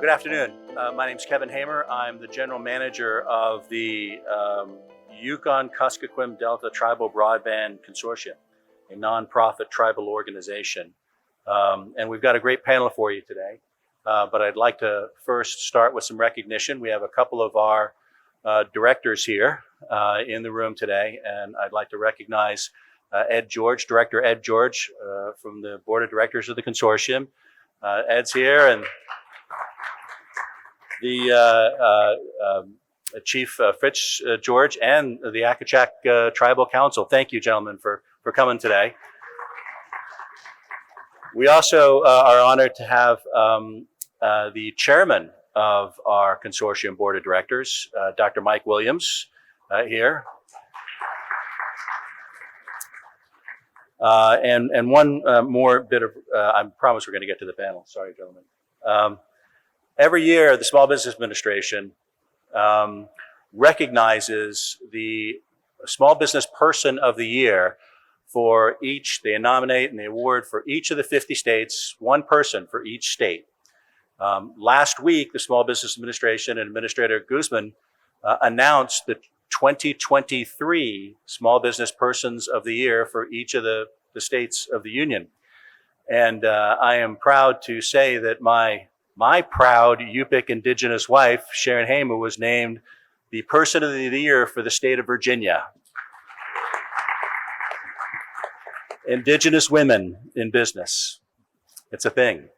Good afternoon. My name is Kevin Hamer. I'm the general manager of the Yukon-Kuskokwim Delta Tribal Broadband Consortium, a nonprofit tribal organization. And we've got a great panel for you today. But I'd like to first start with some recognition. We have a couple of our directors here in the room today, and I'd like to recognize Ed George, Director Ed George from the Board of Directors of the Consortium. Ed's here, and the Chief Fritz George and the Akachak Tribal Council. Thank you, gentlemen, for coming today. We also are honored to have the chairman of our consortium board of directors, Dr. Mike Williams, here. And one more bit of, I promise we're going to get to the panel. Sorry, gentlemen. Every year, the Small Business Administration recognizes the Small Business Person of the Year for each. They nominate and they award for each of the 50 states, one person for each state. Last week, the Small Business Administration and Administrator Guzman announced the 2023 Small Business Persons of the Year for each of the states of the Union. And I am proud to say that my proud Yupik Indigenous wife, Sharon Hamer, was named the Person of the Year for the state of Virginia. Indigenous women in business. It's a thing.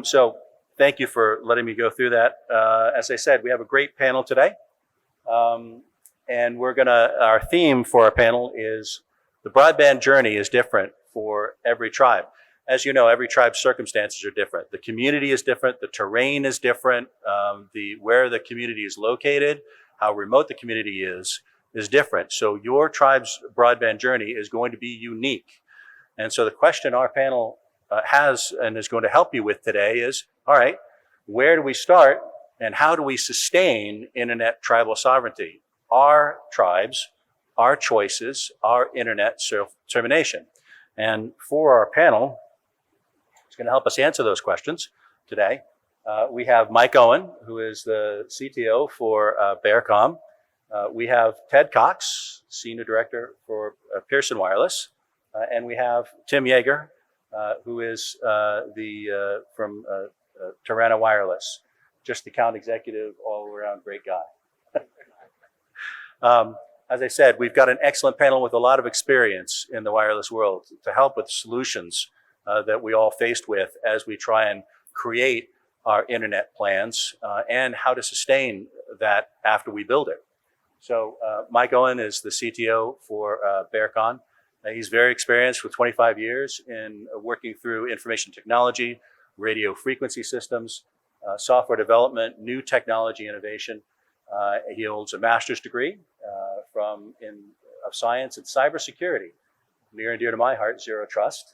So thank you for letting me go through that. As I said, we have a great panel today. And our theme for our panel is the broadband journey is different for every tribe. As you know, every tribe's circumstances are different. The community is different, the terrain is different, where the community is located, how remote the community is different. So your tribe's broadband journey is going to be unique. And so the question our panel has and is going to help you with today is, all right, where do we start and how do we sustain internet tribal sovereignty? Our tribes, our choices, our internet self-determination. And for our panel, who's going to help us answer those questions today, we have Mike Owen, who is the CTO for BearCom. We have Ted Cox, Senior Director for Pierson Wireless. And we have Tim Jaeger, who is from Tarana Wireless. Just the account executive, all-around great guy. As I said, we've got an excellent panel with a lot of experience in the wireless world to help with solutions that we all faced with as we try and create our internet plans and how to sustain that after we build it. So Mike Owen is the CTO for BearCom. He's very experienced with 25 years in working through information technology, radio frequency systems, software development, new technology innovation. He holds a master's degree of science in cybersecurity, near and dear to my heart, Zero Trust,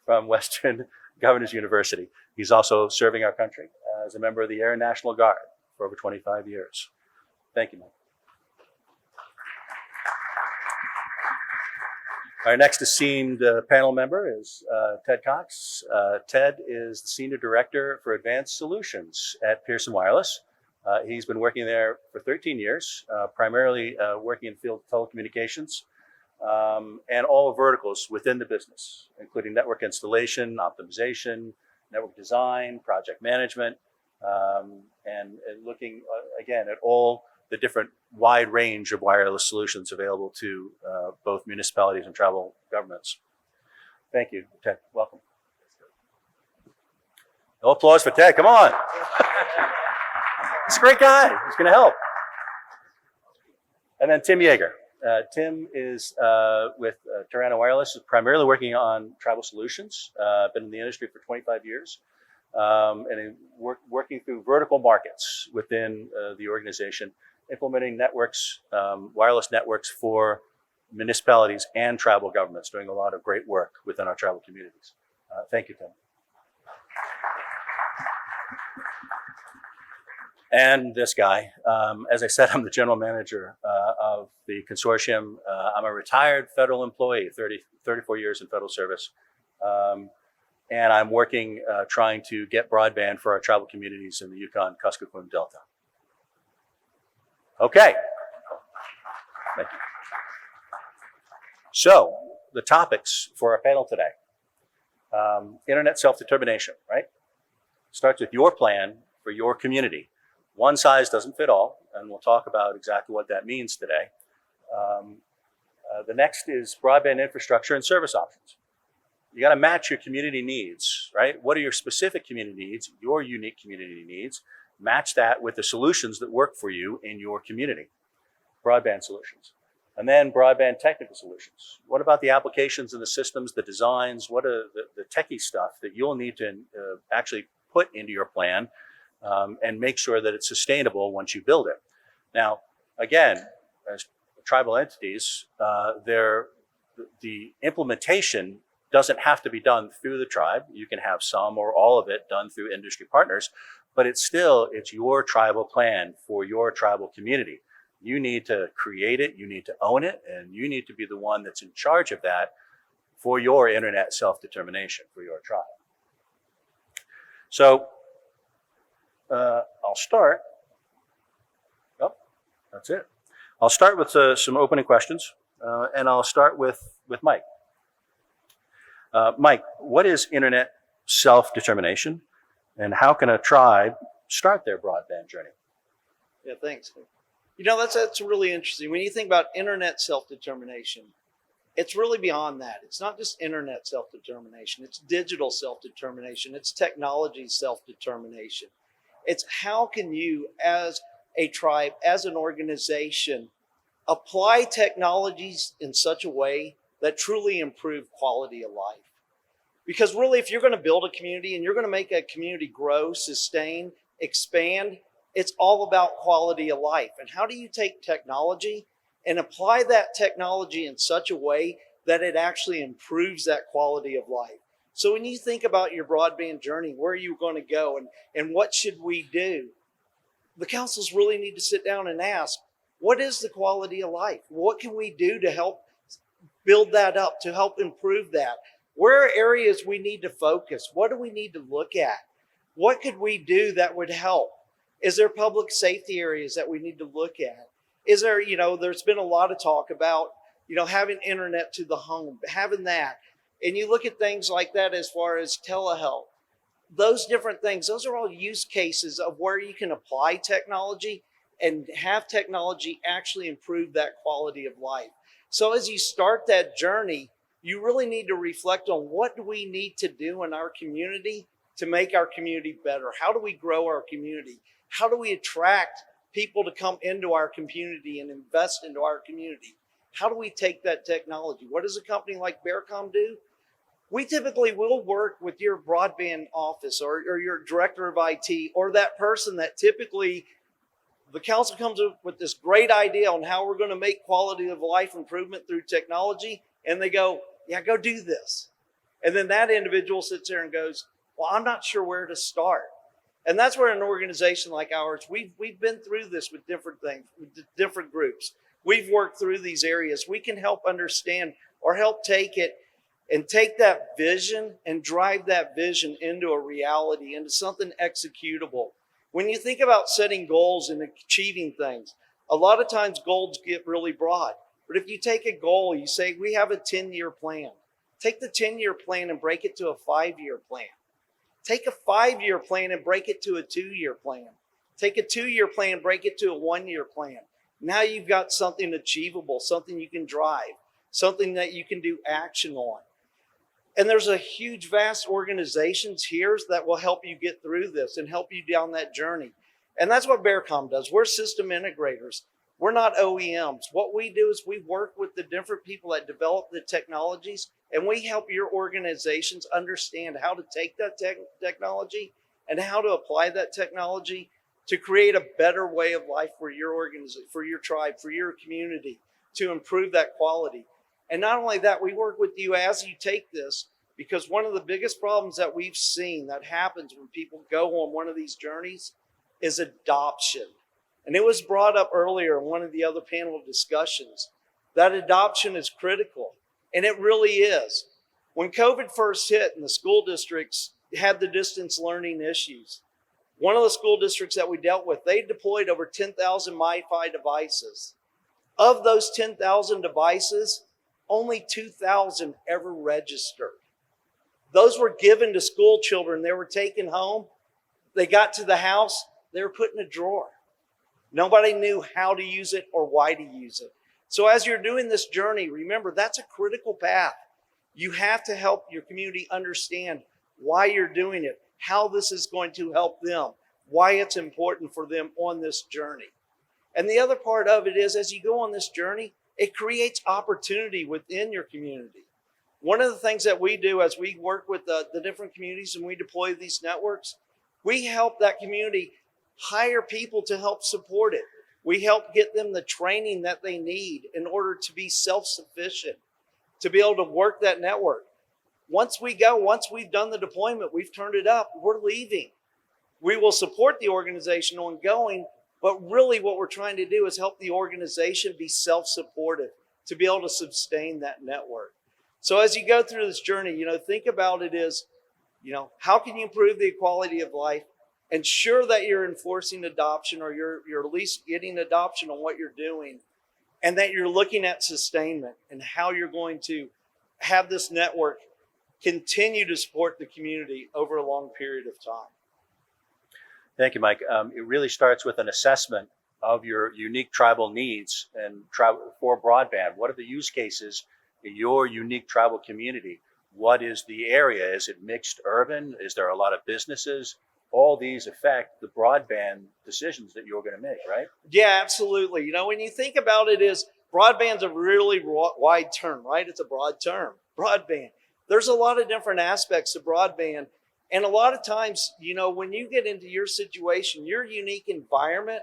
from Western Governors University. He's also serving our country as a member of the Air National Guard for over 25 years. Thank you, Mike. Our next esteemed panel member is Ted Cox. Ted is the Senior Director for Advanced Solutions at Pierson Wireless. He's been working there for 13 years, primarily working in field telecommunications and all verticals within the business, including network installation, optimization, network design, project management, and looking, again, at all the different wide range of wireless solutions available to both municipalities and tribal governments. Thank you, Ted. Welcome. No applause for Ted. Come on. He's a great guy. He's going to help. And then Tim Jaeger. Tim is with Tarana Wireless, is primarily working on tribal solutions. Been in the industry for 25 years. And working through vertical markets within the organization, implementing networks, wireless networks for municipalities and tribal governments, doing a lot of great work within our tribal communities. Thank you, Tim. And this guy, as I said, I'm the general manager of the consortium. I'm a retired federal employee, 34 years in federal service. and I'm working trying to get broadband for our tribal communities in the Yukon-Kuskokwim Delta. Okay. Thank you. So, the topics for our panel today. Internet self-determination, right? Starts with your plan for your community. One size doesn't fit all, and we'll talk about exactly what that means today. The next is broadband infrastructure and service options. You got to match your community needs, right? What are your specific community needs, your unique community needs? Match that with the solutions that work for you in your community. Broadband solutions. And then broadband technical solutions. What about the applications and the systems, the designs? What are the techie stuff that you'll need to actually put into your plan and make sure that it's sustainable once you build it? Now, again, as tribal entities, the implementation doesn't have to be done through the tribe. You can have some or all of it done through industry partners, but it's your tribal plan for your tribal community. You need to create it, you need to own it, and you need to be the one that's in charge of that for your internet self-determination for your tribe. So I'll start. Oh, that's it. I'll start with some opening questions, and I'll start with Mike. Mike, what is internet self-determination, and how can a tribe start their broadband journey? Yeah, thanks. You know, that's really interesting. When you think about internet self-determination, it's really beyond that. It's not just internet self-determination. It's digital self-determination. It's technology self-determination. It's how can you, as a tribe, as an organization, apply technologies in such a way that truly improve quality of life. Because really, if you're going to build a community and you're going to make a community grow, sustain, expand, it's all about quality of life. And how do you take technology and apply that technology in such a way that it actually improves that quality of life? So when you think about your broadband journey, where are you going to go and what should we do? The councils really need to sit down and ask, what is the quality of life? What can we do to help build that up, to help improve that? Where are areas we need to focus? What do we need to look at? What could we do that would help? Is there public safety areas that we need to look at? Is there, there's been a lot of talk about, having internet to the home, having that. And you look at things like that as far as telehealth, those different things, those are all use cases of where you can apply technology and have technology actually improve that quality of life. So as you start that journey, you really need to reflect on what do we need to do in our community to make our community better? How do we grow our community? How do we attract people to come into our community and invest into our community? How do we take that technology? What does a company like BearCom do? We typically will work with your broadband office or your director of IT or that person that typically the council comes up with this great idea on how we're going to make quality of life improvement through technology. And they go, yeah, go do this. And then that individual sits there and goes, well, I'm not sure where to start. And that's where an organization like ours, we've been through this with different things, with different groups. We've worked through these areas. We can help understand or help take it and take that vision and drive that vision into a reality, into something executable. When you think about setting goals and achieving things, a lot of times goals get really broad. But if you take a goal, you say, we have a 10-year plan. Take the 10-year plan and break it to a 5-year plan. Take a 5-year plan and break it to a 2-year plan. Take a 2-year plan and break it to a 1-year plan. Now you've got something achievable, something you can drive, something that you can do action on. And there's a huge, vast organizations here that will help you get through this and help you down that journey. And that's what BearCom does. We're system integrators. We're not OEMs. What we do is we work with the different people that develop the technologies, and we help your organizations understand how to take that technology and how to apply that technology to create a better way of life for your organization, for your tribe, for your community, to improve that quality. And not only that, we work with you as you take this, because one of the biggest problems that we've seen that happens when people go on one of these journeys is adoption. And it was brought up earlier in one of the other panel discussions that adoption is critical. And it really is. When COVID first hit and the school districts had the distance learning issues, one of the school districts that we dealt with, they deployed over 10,000 MiFi devices. Of those 10,000 devices, only 2,000 ever registered. Those were given to school children. They were taken home. They got to the house. They were put in a drawer. Nobody knew how to use it or why to use it. So as you're doing this journey, remember, that's a critical path. You have to help your community understand why you're doing it, how this is going to help them, why it's important for them on this journey. And the other part of it is, as you go on this journey, it creates opportunity within your community. One of the things that we do as we work with the different communities and we deploy these networks, we help that community hire people to help support it. We help get them the training that they need in order to be self-sufficient, to be able to work that network. Once we've done the deployment, we've turned it up, we're leaving. We will support the organization ongoing, but really what we're trying to do is help the organization be self-supportive to be able to sustain that network. So as you go through this journey, think about it as, how can you improve the quality of life? Ensure that you're enforcing adoption, or you're at least getting adoption on what you're doing, and that you're looking at sustainment and how you're going to have this network continue to support the community over a long period of time. Thank you, Mike. It really starts with an assessment of your unique tribal needs and for broadband. What are the use cases in your unique tribal community? What is the area? Is it mixed urban? Is there a lot of businesses? All these affect the broadband decisions that you're going to make, right? Yeah, absolutely. When you think about it, is broadband's a really wide term, right? It's a broad term, broadband. There's a lot of different aspects of broadband. And a lot of times, when you get into your situation, your unique environment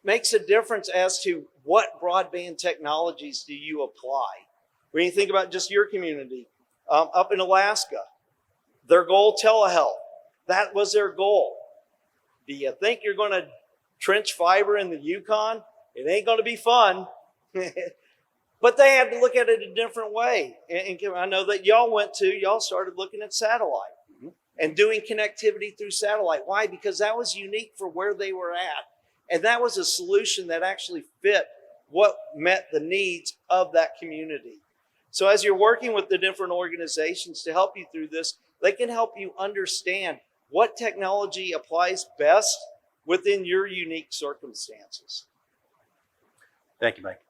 makes a difference as to what broadband technologies do you apply. When you think about just your community, up in Alaska, their goal, telehealth, that was their goal. Do you think you're going to trench fiber in the Yukon? It ain't going to be fun. But they had to look at it a different way. And I know that y'all started looking at satellite and doing connectivity through satellite. Why? Because that was unique for where they were at. And that was a solution that actually fit what met the needs of that community. So as you're working with the different organizations to help you through this, they can help you understand what technology applies best within your unique circumstances. Thank you, Mike.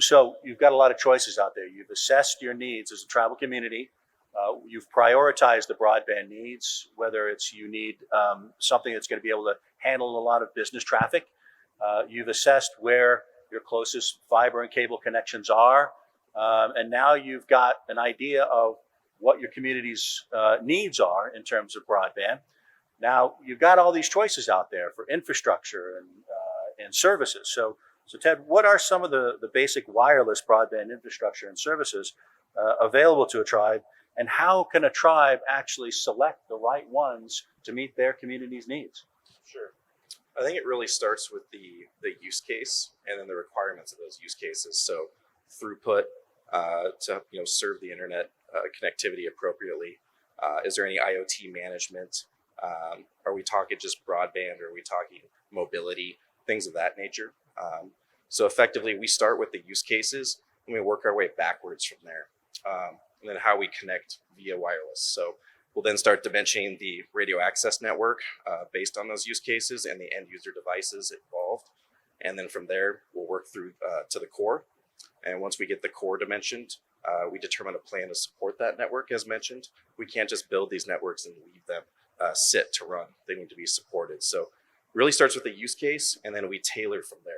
So you've got a lot of choices out there. You've assessed your needs as a tribal community. You've prioritized the broadband needs, whether it's you need something that's going to be able to handle a lot of business traffic. You've assessed where your closest fiber and cable connections are. And now you've got an idea of what your community's needs are in terms of broadband. Now you've got all these choices out there for infrastructure and services. So Ted, what are some of the basic wireless broadband infrastructure and services available to a tribe, and how can a tribe actually select the right ones to meet their community's needs? Sure. I think it really starts with the use case and then the requirements of those use cases. So throughput to serve the internet connectivity appropriately. Is there any IoT management? Are we talking just broadband, or are we talking mobility, things of that nature? So effectively, we start with the use cases and we work our way backwards from there. And then how we connect via wireless. So we'll then start dimensioning the radio access network based on those use cases and the end user devices involved. And then from there, we'll work through to the core. And once we get the core dimensioned, we determine a plan to support that network as mentioned. We can't just build these networks and leave them sit to run. They need to be supported. So it really starts with the use case, and then we tailor from there.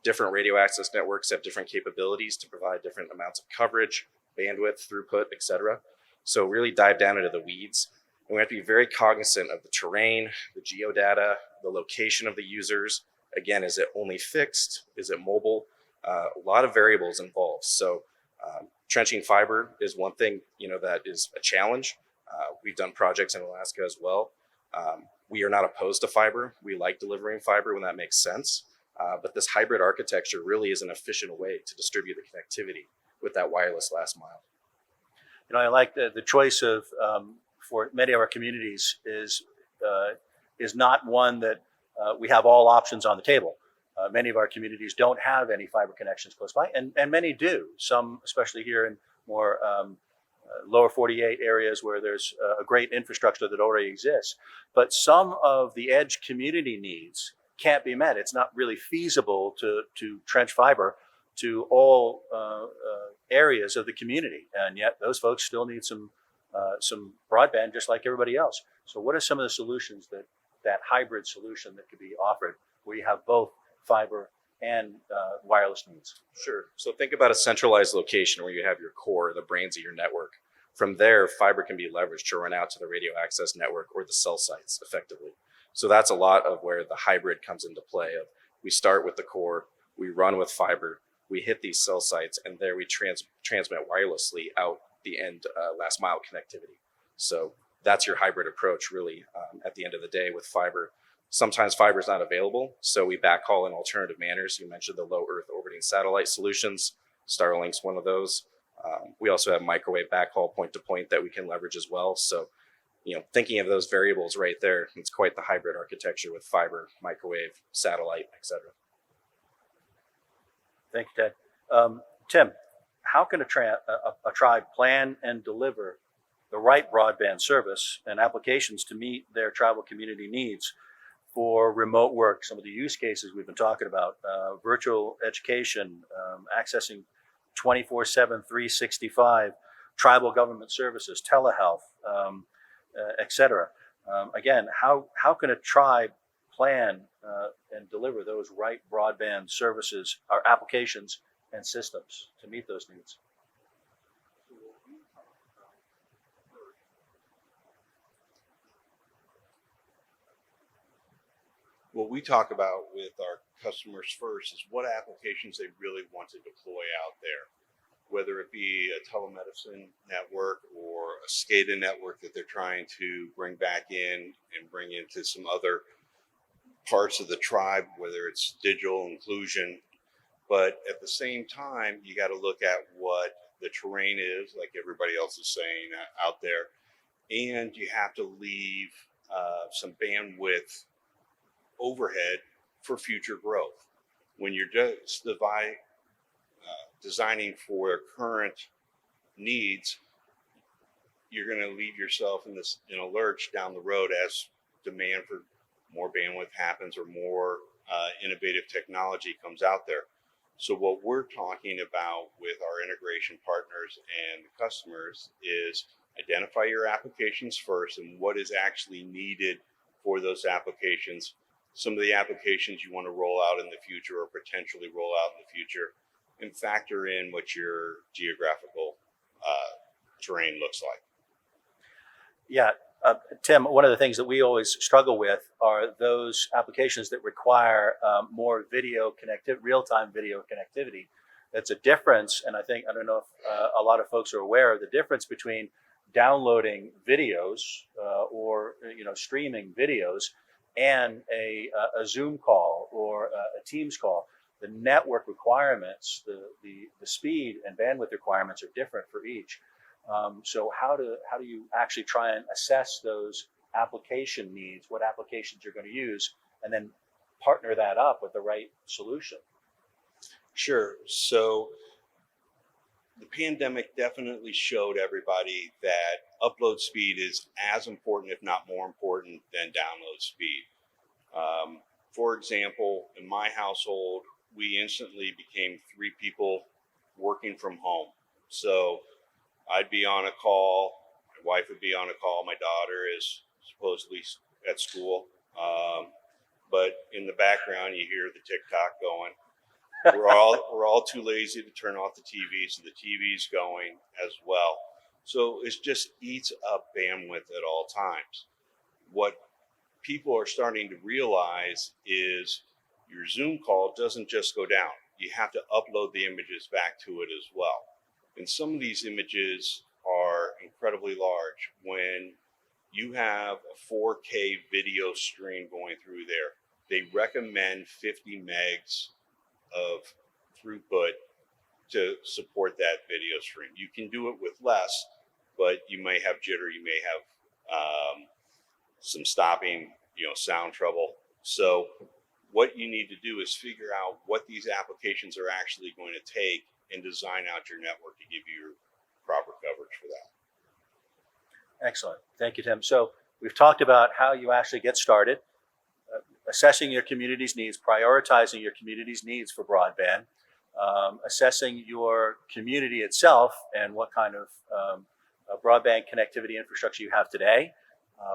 Different radio access networks have different capabilities to provide different amounts of coverage, bandwidth, throughput, etc. So really dive down into the weeds. And we have to be very cognizant of the terrain, the geodata, the location of the users. Again, is it only fixed? Is it mobile? A lot of variables involved. So trenching fiber is one thing, that is a challenge. We've done projects in Alaska as well. We are not opposed to fiber. We like delivering fiber when that makes sense. But this hybrid architecture really is an efficient way to distribute the connectivity with that wireless last mile. I like the choice of for many of our communities is not one that we have all options on the table. Many of our communities don't have any fiber connections close by, and many do. Some, especially here in more lower 48 areas where there's a great infrastructure that already exists. But some of the edge community needs can't be met. It's not really feasible to trench fiber to all areas of the community, and yet those folks still need some broadband just like everybody else. So what are some of the solutions that hybrid solution that could be offered where you have both fiber and wireless needs? Sure. So think about a centralized location where you have your core, the brains of your network. From there, fiber can be leveraged to run out to the radio access network or the cell sites effectively. So that's a lot of where the hybrid comes into play. Of we start with the core, we run with fiber, we hit these cell sites, and there we transmit wirelessly out the end last mile connectivity. So that's your hybrid approach really at the end of the day with fiber. Sometimes fiber is not available, so we backhaul in alternative manners. You mentioned the low Earth orbiting satellite solutions. Starlink's one of those. We also have microwave backhaul point to point that we can leverage as well. So, thinking of those variables right there, it's quite the hybrid architecture with fiber, microwave, satellite, etc. Thank you, Ted. Tim, how can a tribe plan and deliver the right broadband service and applications to meet their tribal community needs for remote work? Some of the use cases we've been talking about, virtual education, accessing 24/7, 365, tribal government services, telehealth, etc. Again, how can a tribe plan and deliver those right broadband services or applications and systems to meet those needs? What we talk about with our customers first is what applications they really want to deploy out there, whether it be a telemedicine network or a SCADA network that they're trying to bring back in and bring into some other parts of the tribe, whether it's digital inclusion. But at the same time, you got to look at what the terrain is, like everybody else is saying out there, and you have to leave some bandwidth overhead for future growth. When you're just designing for current needs, you're going to leave yourself in a lurch down the road as demand for more bandwidth happens or more innovative technology comes out there. So what we're talking about with our integration partners and customers is identify your applications first and what is actually needed for those applications. Some of the applications you want to roll out in the future or potentially roll out in the future, and factor in what your geographical terrain looks like. Yeah, Tim, one of the things that we always struggle with are those applications that require more video connectivity, real-time video connectivity. That's a difference, and I don't know if a lot of folks are aware of the difference between downloading videos or streaming videos and a Zoom call or a Teams call. The network requirements, the speed and bandwidth requirements are different for each. So how do you actually try and assess those application needs, what applications you're going to use, and then partner that up with the right solution? Sure. So the pandemic definitely showed everybody that upload speed is as important, if not more important, than download speed. For example, in my household, we instantly became 3 people working from home. So I'd be on a call, my wife would be on a call, my daughter is supposedly at school. But in the background, you hear the TikTok going. We're all too lazy to turn off the TV, so the TV's going as well. So it just eats up bandwidth at all times. What people are starting to realize is your Zoom call doesn't just go down. You have to upload the images back to it as well. And some of these images are incredibly large. When you have a 4K video stream going through there, they recommend 50 megs of throughput to support that video stream. You can do it with less, but you may have jitter, you may have some stopping, sound trouble. So what you need to do is figure out what these applications are actually going to take and design out your network to give you your proper coverage for that. Excellent. Thank you, Tim. So we've talked about how you actually get started, assessing your community's needs, prioritizing your community's needs for broadband, assessing your community itself and what kind of broadband connectivity infrastructure you have today,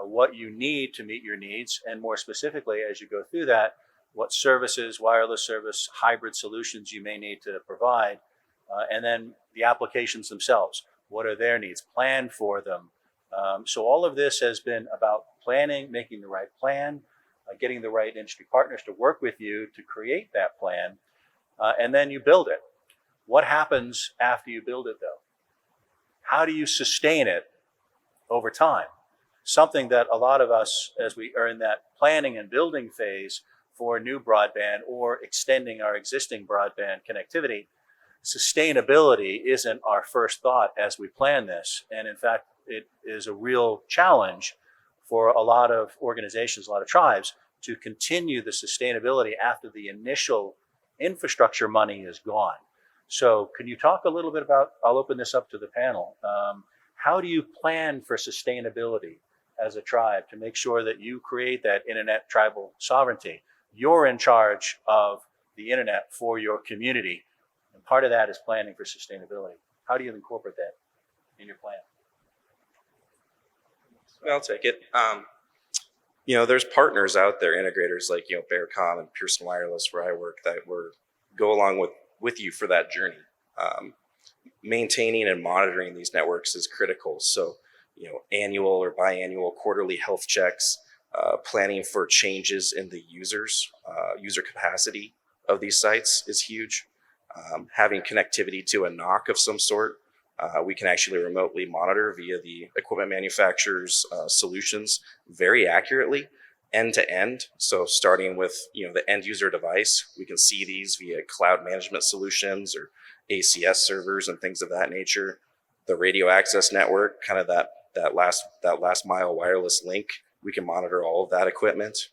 what you need to meet your needs, and more specifically, as you go through that, what services, wireless service, hybrid solutions you may need to provide, and then the applications themselves. What are their needs? Plan for them. So all of this has been about planning, making the right plan, getting the right industry partners to work with you to create that plan, and then you build it. What happens after you build it, though? How do you sustain it over time? Something that a lot of us, as we are in that planning and building phase for new broadband or extending our existing broadband connectivity, sustainability isn't our first thought as we plan this. And in fact, it is a real challenge for a lot of organizations, a lot of tribes, to continue the sustainability after the initial infrastructure money is gone. So can you talk a little bit about, I'll open this up to the panel, how do you plan for sustainability as a tribe to make sure that you create that internet tribal sovereignty? You're in charge of the internet for your community, and part of that is planning for sustainability. How do you incorporate that in your plan? I'll take it. There's partners out there, integrators like, BearCom and Pierson Wireless, where I work, that go along with you for that journey. Maintaining and monitoring these networks is critical. So, annual or biannual quarterly health checks, planning for changes in the user capacity of these sites is huge. Having connectivity to a NOC of some sort. We can actually remotely monitor via the equipment manufacturer's solutions very accurately, end to end. So starting with the end user device, we can see these via cloud management solutions or ACS servers and things of that nature. The radio access network, kind of that last mile wireless link, we can monitor all of that equipment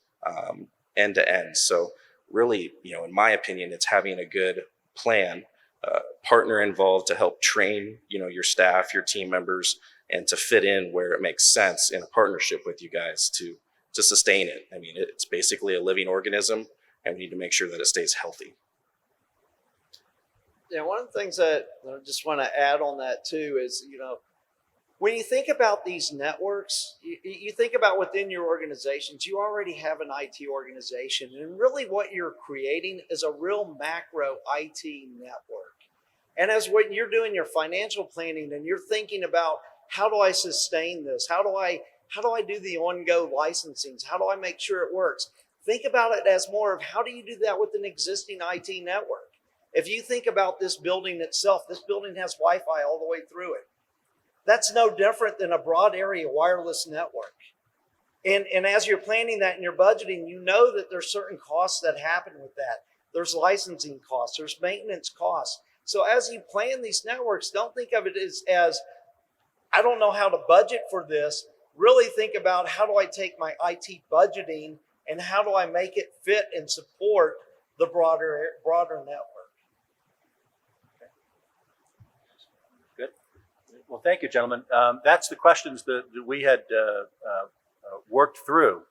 end to end. So really, in my opinion, it's having a good plan. Partner involved to help train, your staff, your team members, and to fit in where it makes sense in a partnership with you guys to sustain it. I mean, it's basically a living organism, and we need to make sure that it stays healthy. Yeah, one of the things that I just want to add on that too is, when you think about these networks, you think about within your organizations, you already have an IT organization, and really what you're creating is a real macro IT network. And as when you're doing your financial planning and you're thinking about how do I sustain this? How do I do the on-go licensings? How do I make sure it works? Think about it as more of how do you do that with an existing IT network? If you think about this building itself, this building has Wi-Fi all the way through it. That's no different than a broad area wireless network. And as you're planning that and you're budgeting, you know that there's certain costs that happen with that. There's licensing costs, there's maintenance costs. So as you plan these networks, don't think of it as I don't know how to budget for this. Really think about how do I take my IT budgeting and how do I make it fit and support the broader network. Well, thank you, gentlemen. That's the questions that we had worked through.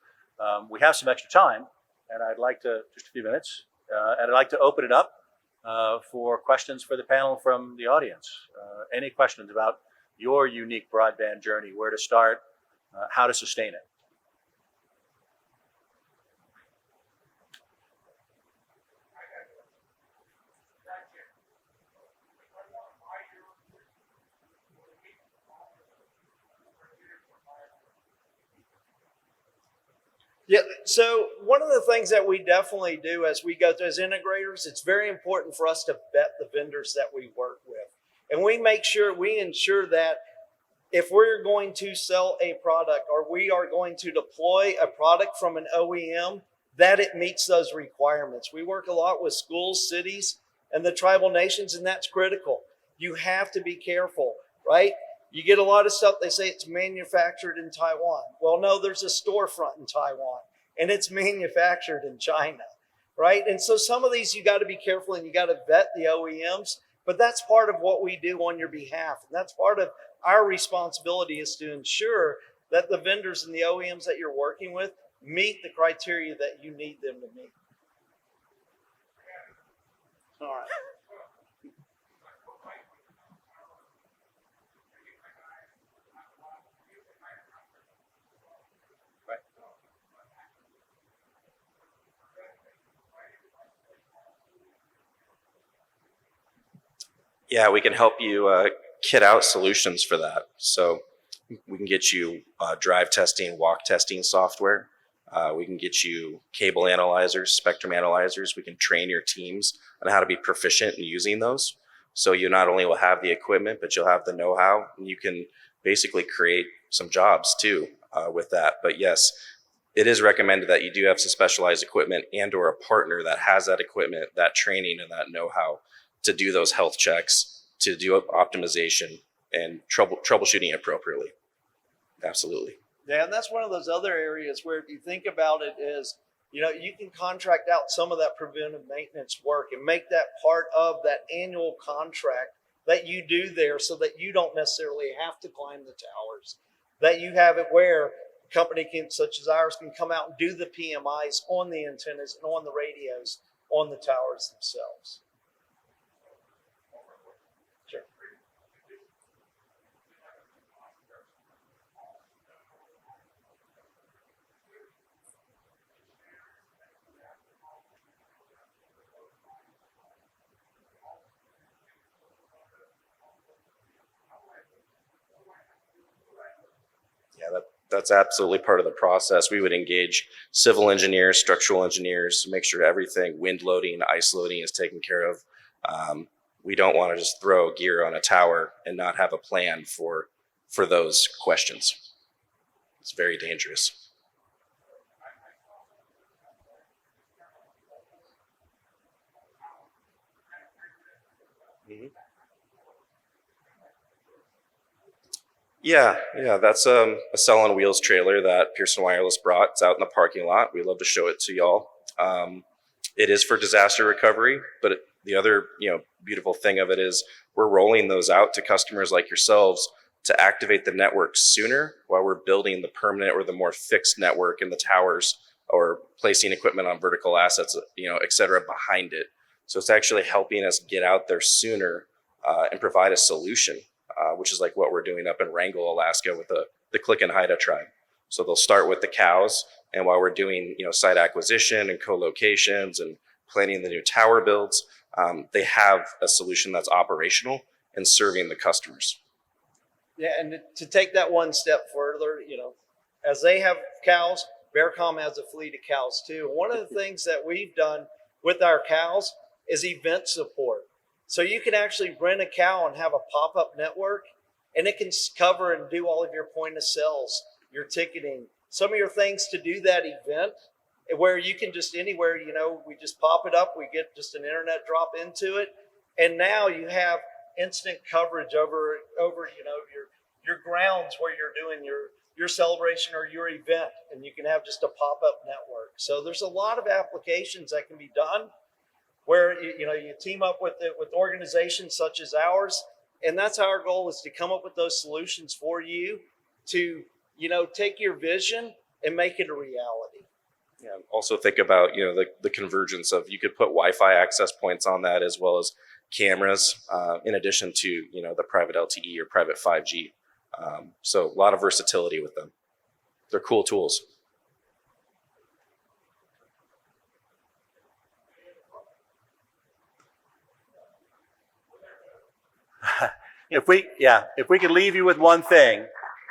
We have some extra time, and I'd like to, just a few minutes, and I'd like to open it up for questions for the panel from the audience. Any questions about your unique broadband journey, where to start, how to sustain it? Yeah, so one of the things that we definitely do as we go through as integrators, it's very important for us to vet the vendors that we work with. And we ensure that if we're going to sell a product or we are going to deploy a product from an OEM, that it meets those requirements. We work a lot with schools, cities, and the tribal nations, and that's critical. You have to be careful, right? You get a lot of stuff, they say it's manufactured in Taiwan. Well, no, there's a storefront in Taiwan and it's manufactured in China, right? And so some of these you got to be careful and you got to vet the OEMs, but that's part of what we do on your behalf. And that's part of our responsibility, is to ensure that the vendors and the OEMs that you're working with meet the criteria that you need them to meet. All right. Yeah, we can help you kit out solutions for that. So we can get you drive testing, walk testing software. We can get you cable analyzers, spectrum analyzers. We can train your teams on how to be proficient in using those. So you not only will have the equipment, but you'll have the know-how, and you can basically create some jobs too with that. But yes, it is recommended that you do have some specialized equipment and or a partner that has that equipment, that training, and that know-how to do those health checks, to do optimization and troubleshooting appropriately. Absolutely. Yeah, and that's one of those other areas where, if you think about it, is, you know, you can contract out some of that preventive maintenance work and make that part of that annual contract that you do there, so that you don't necessarily have to climb the towers, that you have it where a company can, such as ours, can come out and do the PMIs on the antennas and on the radios on the towers themselves. Sure. Yeah, that's absolutely part of the process. We would engage civil engineers, structural engineers to make sure everything, wind loading, ice loading, is taken care of. We don't want to just throw gear on a tower and not have a plan for those questions. It's very dangerous. Mm-hmm. Yeah, that's a Cell on Wheels trailer that Pierson Wireless brought. It's out in the parking lot. We'd love to show it to y'all. It is for disaster recovery, but the other beautiful thing of it is we're rolling those out to customers like yourselves to activate the network sooner, while we're building the permanent or the more fixed network in the towers, or placing equipment on vertical assets, et cetera, behind it. So it's actually helping us get out there sooner and provide a solution. Which is like what we're doing up in Wrangell, Alaska, with the Click and Haida tribe. So they'll start with the cows, and while we're doing site acquisition and co-locations and planning the new tower builds, they have a solution that's operational and serving the customers. Yeah, and to take that one step further, as they have cows, BearCom has a fleet of cows too. One of the things that we've done with our cows is event support. So you can actually rent a cow and have a pop-up network, and it can cover and do all of your point of sales, your ticketing, some of your things to do that event, where you can just anywhere, we just pop it up, we get just an internet drop into it, and now you have instant coverage over your grounds where you're doing your celebration or your event, and you can have just a pop-up network. So there's a lot of applications that can be done, where you team up with organizations such as ours, and that's our goal, is to come up with those solutions for you to take your vision and make it a reality. Yeah. Also think about the convergence of, you could put Wi-Fi access points on that, as well as cameras, in addition to the private LTE or private 5G. So a lot of versatility with them. They're cool tools. If we could leave you with one thing,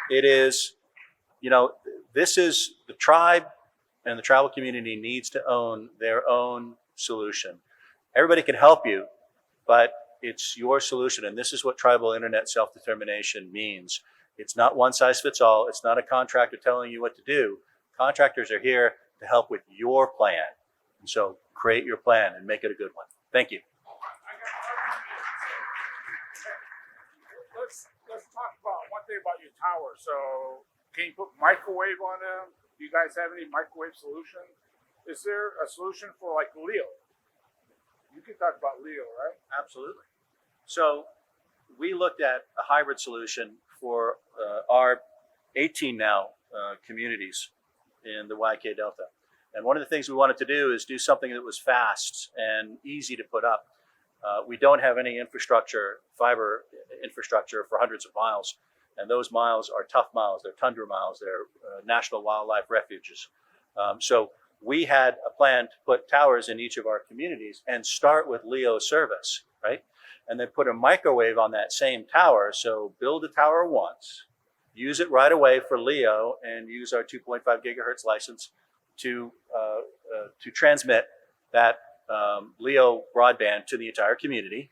it is, this is the tribe, and the tribal community needs to own their own solution. Everybody can help you, but it's your solution. And this is what tribal internet self-determination means. It's not one size fits all. It's not a contractor telling you what to do. Contractors are here to help with your plan. And so create your plan and make it a good one. Thank you. Let's talk about update about your tower. So can you put microwave on them? Do you guys have any microwave solution? Is there a solution for like Leo? You can talk about Leo, right? Absolutely. So we looked at a hybrid solution for our 18 now communities in the YK Delta. And one of the things we wanted to do is do something that was fast and easy to put up. We don't have any infrastructure, fiber infrastructure for hundreds of miles. And those miles are tough miles. They're tundra miles. They're national wildlife refuges. So we had a plan to put towers in each of our communities and start with Leo service, right? And then put a microwave on that same tower. So build a tower once, use it right away for Leo, and use our 2.5 gigahertz license to transmit that Leo broadband to the entire community.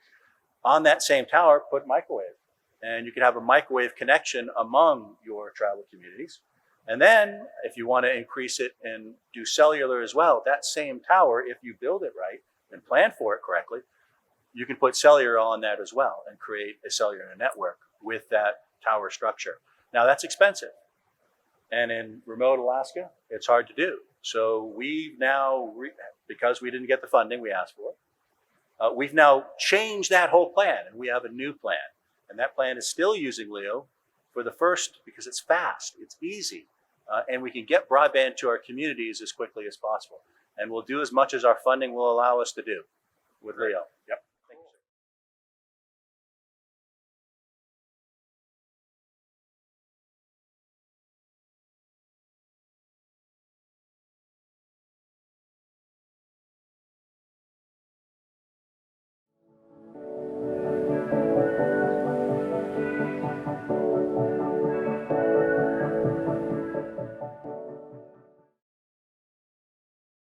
On that same tower, put microwave. And you can have a microwave connection among your tribal communities. And then if you want to increase it and do cellular as well, that same tower, if you build it right and plan for it correctly, you can put cellular on that as well and create a cellular network with that tower structure. Now that's expensive. And in remote Alaska, it's hard to do. So we've now, because we didn't get the funding we asked for, we've now changed that whole plan, and we have a new plan. And that plan is still using Leo for the first, because it's fast, it's easy, and we can get broadband to our communities as quickly as possible. And we'll do as much as our funding will allow us to do with Leo.